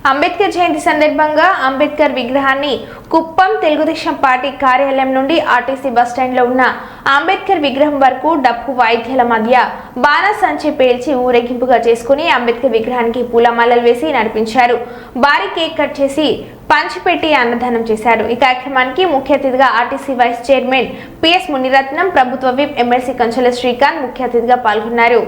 అంబేద్కర్ జయంతి సందర్భంగా అంబేద్కర్ విగ్రహాన్ని కుప్పం తెలుగుదేశం పార్టీ కార్యాలయం నుండి ఆర్టీసీ బస్టాండ్ లో ఉన్న అంబేద్కర్ విగ్రహం వరకు డప్పు వాయిద్యాల మధ్య బాణసంచా పేల్చి ఊరేగింపుగా చేసుకుని అంబేద్కర్ విగ్రహానికి పూలమాలలు వేసి నడిపించారు. భారీ కేక్ కట్ చేసి పంచిపెట్టి అన్నదానం చేశారు. ఈ కార్యక్రమానికి ముఖ్య అతిథిగా RTC vice chairman PS Munirathnam, ప్రభుత్వ విప్ ఎమ్మెల్సీ కంచెల శ్రీకాంత్ ముఖ్య అతిథిగా పాల్గొన్నారు.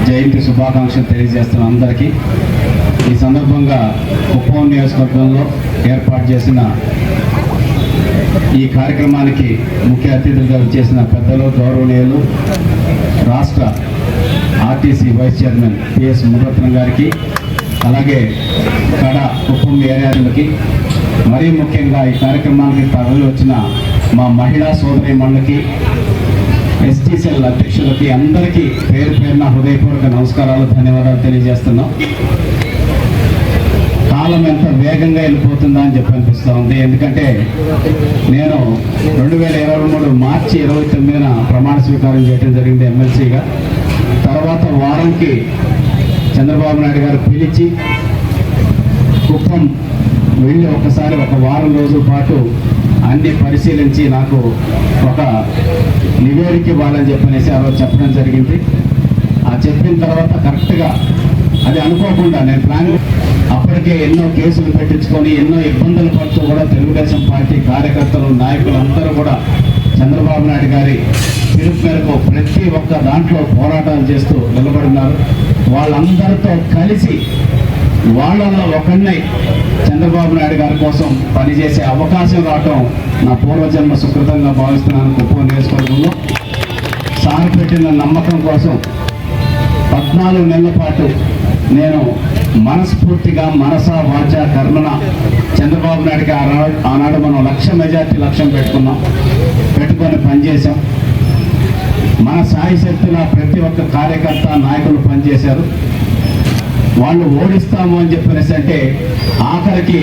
జయంతి శుభాకాంక్షలు తెలియజేస్తున్న అందరికీ ఈ సందర్భంగా కుప్పం నియోజకవర్గంలో ఏర్పాటు చేసిన ఈ కార్యక్రమానికి ముఖ్య అతిథులుగా వచ్చేసిన పెద్దలు, గౌరవనీయులు, రాష్ట్ర RTC vice chairman PS Munirathnam గారికి, అలాగే కడ కుప్పం ఏరియాలకి, మరీ ముఖ్యంగా ఈ కార్యక్రమానికి తరలి వచ్చిన మా మహిళా సోదరీమణులకి, ఎస్టీసీఎల్ అధ్యక్షులకి అందరికీ పేరు పేరున హృదయపూర్వక నమస్కారాలు, ధన్యవాదాలు తెలియజేస్తున్నాం. కాలం ఎంత వేగంగా వెళ్ళిపోతుందా అని చెప్పి అనిపిస్తూ ఉంది. ఎందుకంటే నేను 2023 మార్చి 29న ప్రమాణ స్వీకారం చేయడం జరిగింది ఎమ్మెల్సీగా. తర్వాత వారంకి చంద్రబాబు నాయుడు గారు పిలిచి కుప్పం వెళ్ళి ఒకసారి ఒక వారం రోజుల పాటు అన్ని పరిశీలించి నాకు ఒక నివేదిక ఇవ్వాలని చెప్పనేసి ఆ రోజు చెప్పడం జరిగింది. ఆ చెప్పిన తర్వాత కరెక్ట్గా అది అనుకోకుండా నేను ప్లాన్ అప్పటికే ఎన్నో కేసులు పెట్టించుకొని ఎన్నో ఇబ్బందులు పడుతూ కూడా తెలుగుదేశం పార్టీ కార్యకర్తలు, నాయకులు అందరూ కూడా చంద్రబాబు నాయుడు గారి పిలుపు మేరకు ప్రతి ఒక్క దాంట్లో పోరాటాలు చేస్తూ నిలబడినారు. వాళ్ళందరితో కలిసి వాళ్ళల్లో ఒకరిని చంద్రబాబు నాయుడు గారి కోసం పనిచేసే అవకాశం రావటం నా పూర్వజన్మ సుకృతంగా భావిస్తున్నాను. కుప్పం నియోజకవర్గంలో సార్ పెట్టిన నమ్మకం కోసం 14 నెలల పాటు నేను మనస్ఫూర్తిగా మనసా వాచ కర్మన చంద్రబాబు నాయుడికి ఆనాడు మనం 1,00,000 మెజార్టీ లక్ష్యం పెట్టుకొని పనిచేశాం. మన సాయి శక్తుల ప్రతి ఒక్క కార్యకర్త, నాయకులు పనిచేశారు. వాళ్ళు ఓడిస్తాము అని చెప్పనేసి అంటే ఆఖరికి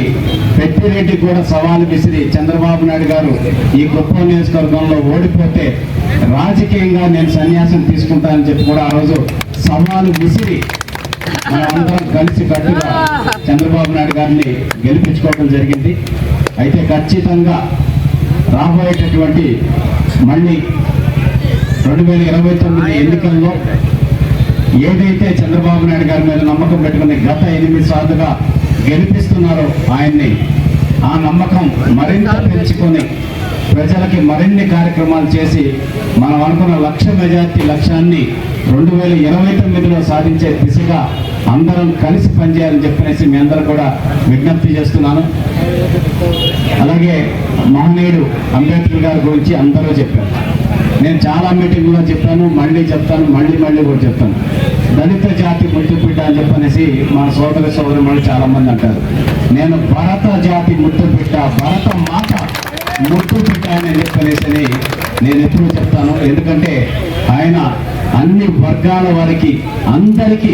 పెద్దిరెడ్డికి కూడా సవాలు విసిరి చంద్రబాబు నాయుడు గారు ఈ కుప్పం నియోజకవర్గంలో ఓడిపోతే రాజకీయంగా నేను సన్యాసం తీసుకుంటానని చెప్పి కూడా ఆ రోజు సవాలు విసిరి మనందరం కలిసి కట్టుగా చంద్రబాబు నాయుడు గారిని గెలిపించుకోవడం జరిగింది. అయితే ఖచ్చితంగా రాబోయేటటువంటి మళ్ళీ 2029 ఎన్నికల్లో ఏదైతే చంద్రబాబు నాయుడు గారి మీద నమ్మకం పెట్టుకుని గత 8 సార్లుగా గెలిపిస్తున్నారో ఆయన్ని, ఆ నమ్మకం మరింత పెంచుకొని ప్రజలకి మరిన్ని కార్యక్రమాలు చేసి మనం అనుకున్న 1,00,000 మెజార్టీ లక్ష్యాన్ని 2029లో సాధించే దిశగా అందరం కలిసి పనిచేయాలని చెప్పనేసి మీ అందరూ కూడా విజ్ఞప్తి చేస్తున్నాను. అలాగే మహనీయుడు అంబేద్కర్ గారి గురించి అందరూ చెప్పారు. నేను చాలా మీటింగ్లో చెప్పాను, మళ్ళీ చెప్తాను, మళ్ళీ కూడా చెప్తాను. దళిత జాతి ముద్దుబిడ్డ అని చెప్పనేసి మన సోదరులు చాలా మంది అంటారు. నేను భరత జాతి ముద్దుబిడ్డ, భరత మాత ముద్దుబిడ్డ అని చెప్పనేసి నేను ఎప్పుడు చెప్తాను. ఎందుకంటే ఆయన అన్ని వర్గాల వారికి అందరికీ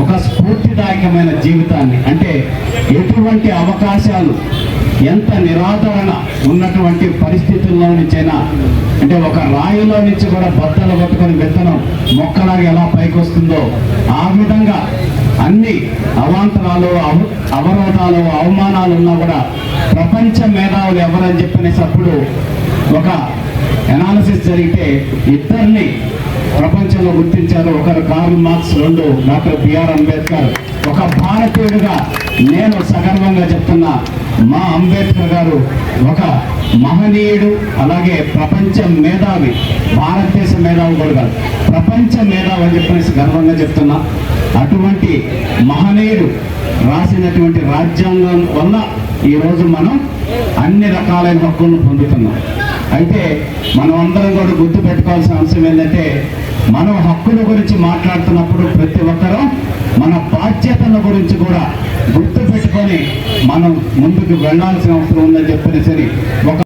ఒక స్ఫూర్తిదాయకమైన జీవితాన్ని, అంటే ఎటువంటి అవకాశాలు, ఎంత నిరాదరణ ఉన్నటువంటి పరిస్థితుల్లో నుంచైనా, అంటే ఒక రాయిలో నుంచి కూడా బద్దలు పట్టుకొని విత్తనం మొక్కలాగా ఎలా పైకి వస్తుందో ఆ విధంగా అన్ని అవాంతరాలు, అవరోధాలు, అవమానాలు ఉన్నా కూడా ప్రపంచ మేధావులు ఎవరని చెప్పనేసప్పుడు ఒక ఎనాలిసిస్ జరిగితే ఇద్దరిని ప్రపంచంలో గుర్తించారు. ఒకరు Karl Marx, 2 doctor BR Ambedkar. ఒక భారతీయుడిగా నేను సగర్వంగా చెప్తున్నా, మా అంబేద్కర్ గారు ఒక మహనీయుడు, అలాగే ప్రపంచ మేధావి, భారతదేశ మేధావి కూడా కాదు, ప్రపంచ మేధావి అని చెప్పేసి గర్వంగా చెప్తున్నా. అటువంటి మహనీయుడు రాసినటువంటి రాజ్యాంగం వల్ల ఈరోజు మనం అన్ని రకాలైన హక్కులను పొందుతున్నాం. అయితే మనం అందరం కూడా గుర్తు పెట్టుకోవాల్సిన అంశం ఏంటంటే మనం హక్కుల గురించి మాట్లాడుతున్నప్పుడు ప్రతి ఒక్కరూ మన బాధ్యతల గురించి కూడా గుర్తు పెట్టుకొని మనం ముందుకు వెళ్ళాల్సిన అవసరం ఉందని చెప్పేసి ఒక